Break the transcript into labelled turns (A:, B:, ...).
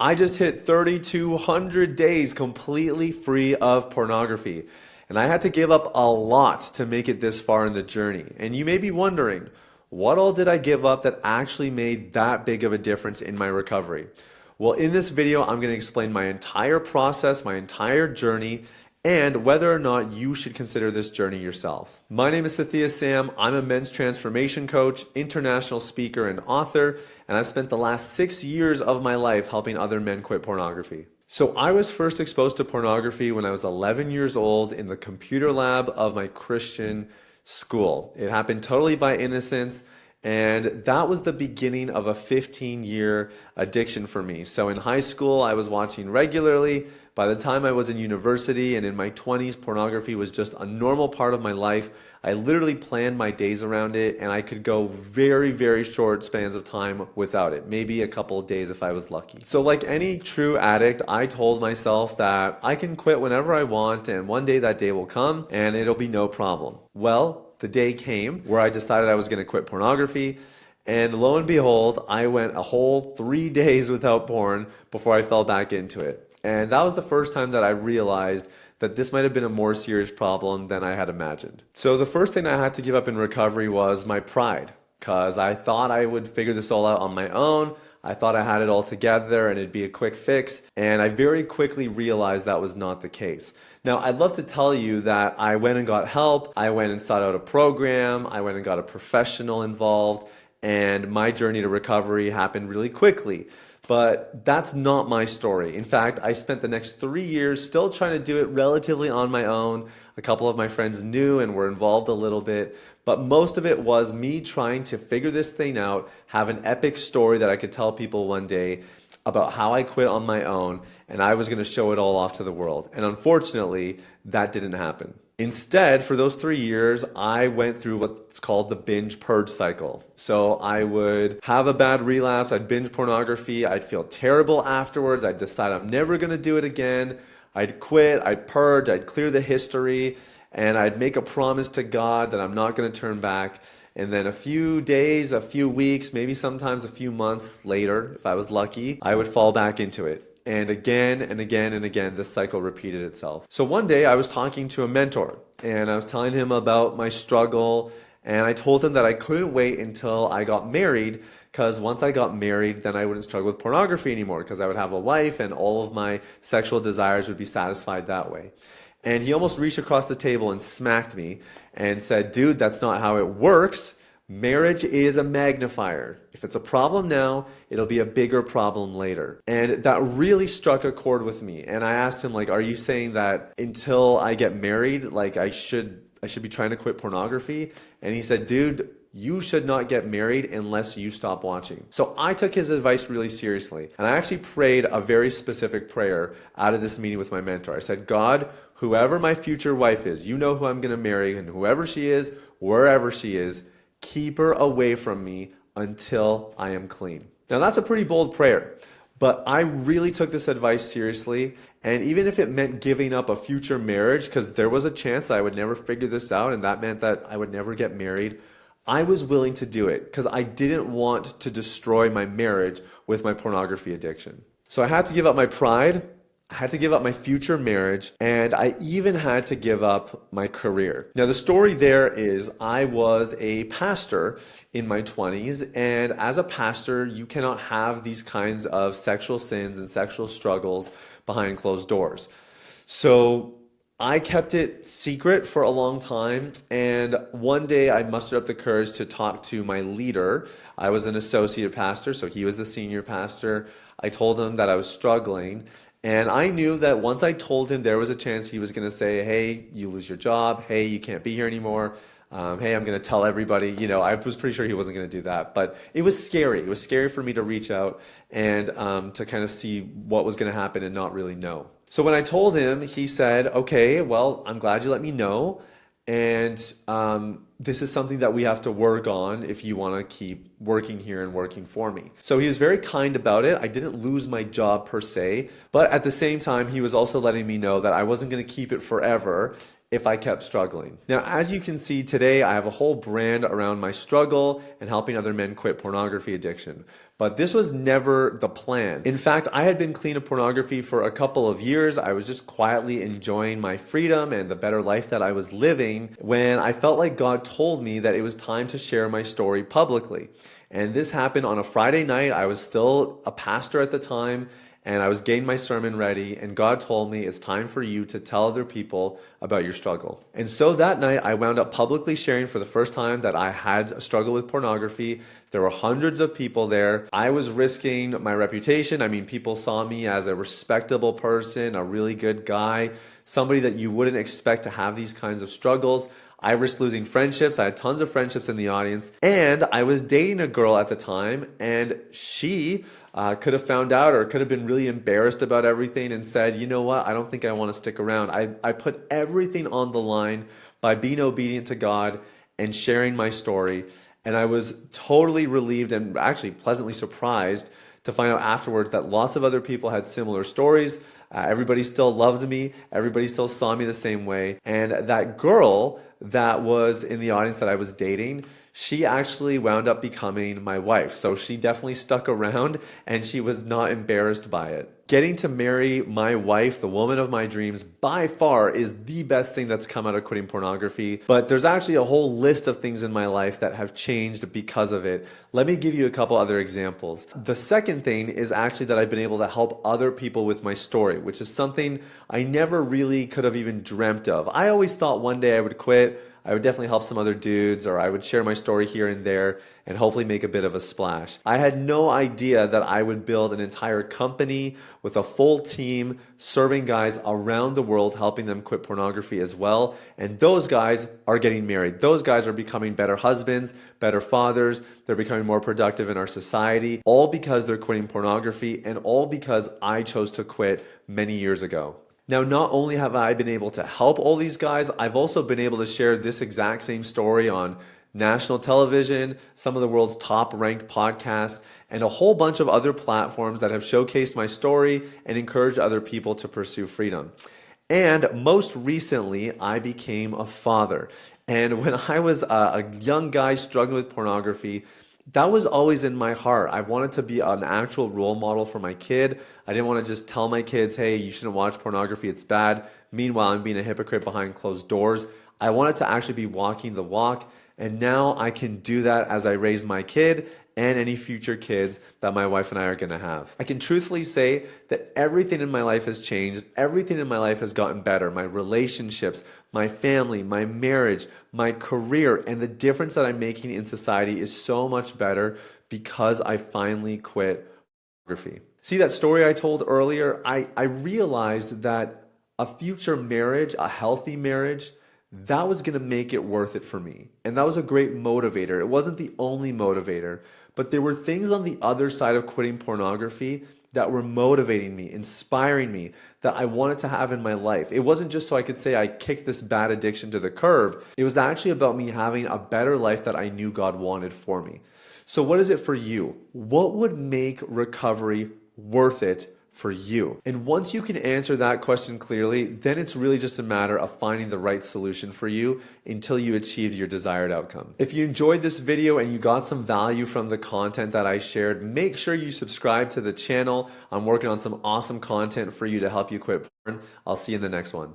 A: I just hit 3,200 days completely free of pornography. And I had to give up a lot to make it this far in the journey. And you may be wondering, what all did I give up that actually made that big of a difference in my recovery? Well, in this video, I'm going to explain my entire process, my entire journey, and whether or not you should consider this journey yourself. My name is Sathiya Sam. I'm a men's transformation coach, international speaker, and author, and I've spent the last 6 years of my life helping other men quit pornography. So I was first exposed to pornography when I was 11 years old in the computer lab of my Christian school. It happened totally by innocence. And that was the beginning of a 15-year addiction for me. So in high school, I was watching regularly. By the time I was in university and in my 20s, pornography was just a normal part of my life. I literally planned my days around it, and I could go very, very short spans of time without it. Maybe a couple of days if I was lucky. So like any true addict, I told myself that I can quit whenever I want, and one day that day will come, and it'll be no problem. Well, the day came where I decided I was going to quit pornography, and lo and behold, I went a whole 3 days without porn before I fell back into it. And that was the first time that I realized that this might have been a more serious problem than I had imagined. So the first thing I had to give up in recovery was my pride, because I thought I would figure this all out on my own. I thought I had it all together and it'd be a quick fix, and I very quickly realized that was not the case. Now, I'd love to tell you that I went and got help, I went and sought out a program, I went and got a professional involved, and my journey to recovery happened really quickly. But that's not my story. In fact, I spent the next 3 years still trying to do it relatively on my own. A couple of my friends knew and were involved a little bit, but most of it was me trying to figure this thing out, have an epic story that I could tell people one day about how I quit on my own, and I was going to show it all off to the world. And unfortunately, that didn't happen. Instead, for those 3 years, I went through what's called the binge purge cycle. So I would have a bad relapse, I'd binge pornography, I'd feel terrible afterwards, I'd decide I'm never going to do it again, I'd quit, I'd purge, I'd clear the history, and I'd make a promise to God that I'm not going to turn back. And then a few days, a few weeks, maybe sometimes a few months later, if I was lucky, I would fall back into it. And again and again and again, this cycle repeated itself. So one day I was talking to a mentor, and I was telling him about my struggle, and I told him that I couldn't wait until I got married, because once I got married, then I wouldn't struggle with pornography anymore, because I would have a wife and all of my sexual desires would be satisfied that way. And he almost reached across the table and smacked me and said, "Dude, that's not how it works. Marriage is a magnifier. If it's a problem now, it'll be a bigger problem later." And that really struck a chord with me. And I asked him, like, are you saying that until I get married, like I should be trying to quit pornography? And he said, "Dude, you should not get married unless you stop watching." So I took his advice really seriously. And I actually prayed a very specific prayer out of this meeting with my mentor. I said, "God, whoever my future wife is, you know who I'm going to marry, and whoever she is, wherever she is, keep her away from me until I am clean." Now that's a pretty bold prayer, but I really took this advice seriously. And even if it meant giving up a future marriage, because there was a chance that I would never figure this out, and that meant that I would never get married, I was willing to do it because I didn't want to destroy my marriage with my pornography addiction. So I had to give up my pride, I had to give up my future marriage, and I even had to give up my career. Now, the story there is I was a pastor in my 20s, and as a pastor, you cannot have these kinds of sexual sins and sexual struggles behind closed doors. So I kept it secret for a long time, and one day I mustered up the courage to talk to my leader. I was an associate pastor, so he was the senior pastor. I told him that I was struggling, and I knew that once I told him, there was a chance he was going to say, "Hey, you lose your job. Hey, you can't be here anymore. Hey, I'm going to tell everybody." You know, I was pretty sure he wasn't going to do that, but it was scary. It was scary for me to reach out and to kind of see what was going to happen and not really know. So when I told him, he said, "Okay, well, I'm glad you let me know. And this is something that we have to work on if you want to keep working here and working for me." So he was very kind about it. I didn't lose my job per se, but at the same time, he was also letting me know that I wasn't going to keep it forever if I kept struggling. Now, as you can see today, I have a whole brand around my struggle and helping other men quit pornography addiction. But this was never the plan. In fact, I had been clean of pornography for a couple of years. I was just quietly enjoying my freedom and the better life that I was living when I felt like God told me that it was time to share my story publicly. And this happened on a Friday night. I was still a pastor at the time, and I was getting my sermon ready, and God told me it's time for you to tell other people about your struggle. And so that night, I wound up publicly sharing for the first time that I had a struggle with pornography. There were hundreds of people there. I was risking my reputation. I mean, people saw me as a respectable person, a really good guy, somebody that you wouldn't expect to have these kinds of struggles. I risked losing friendships. I had tons of friendships in the audience. And I was dating a girl at the time, and she could have found out or could have been really embarrassed about everything and said, you know what, I don't think I want to stick around. I put everything on the line by being obedient to God and sharing my story. And I was totally relieved and actually pleasantly surprised to find out afterwards that lots of other people had similar stories. Everybody still loved me. Everybody still saw me the same way. And that girl that was in the audience that I was dating, she actually wound up becoming my wife. So she definitely stuck around and she was not embarrassed by it. Getting to marry my wife, the woman of my dreams, by far is the best thing that's come out of quitting pornography. But there's actually a whole list of things in my life that have changed because of it. Let me give you a couple other examples. The second thing is actually that I've been able to help other people with my story, which is something I never really could have even dreamt of. I always thought one day I would quit. I would definitely help some other dudes, or I would share my story here and there and hopefully make a bit of a splash. I had no idea that I would build an entire company with a full team serving guys around the world, helping them quit pornography as well. And those guys are getting married. Those guys are becoming better husbands, better fathers. They're becoming more productive in our society, all because they're quitting pornography and all because I chose to quit many years ago. Now, not only have I been able to help all these guys, I've also been able to share this exact same story on national television, some of the world's top ranked podcasts, and a whole bunch of other platforms that have showcased my story and encouraged other people to pursue freedom. And most recently, I became a father. And when I was a young guy struggling with pornography, that was always in my heart. I wanted to be an actual role model for my kid. I didn't want to just tell my kids, hey, you shouldn't watch pornography, it's bad. Meanwhile, I'm being a hypocrite behind closed doors. I wanted to actually be walking the walk. And now I can do that as I raise my kid and any future kids that my wife and I are going to have. I can truthfully say that everything in my life has changed. Everything in my life has gotten better. My relationships, my family, my marriage, my career, and the difference that I'm making in society is so much better because I finally quit pornography. See that story I told earlier? I realized that a future marriage, a healthy marriage, that was going to make it worth it for me. And that was a great motivator. It wasn't the only motivator, but there were things on the other side of quitting pornography that were motivating me, inspiring me, that I wanted to have in my life. It wasn't just so I could say I kicked this bad addiction to the curb. It was actually about me having a better life that I knew God wanted for me. So what is it for you? What would make recovery worth it for you? And once you can answer that question clearly, then it's really just a matter of finding the right solution for you until you achieve your desired outcome. If you enjoyed this video and you got some value from the content that I shared, make sure you subscribe to the channel. I'm working on some awesome content for you to help you quit porn. I'll see you in the next one.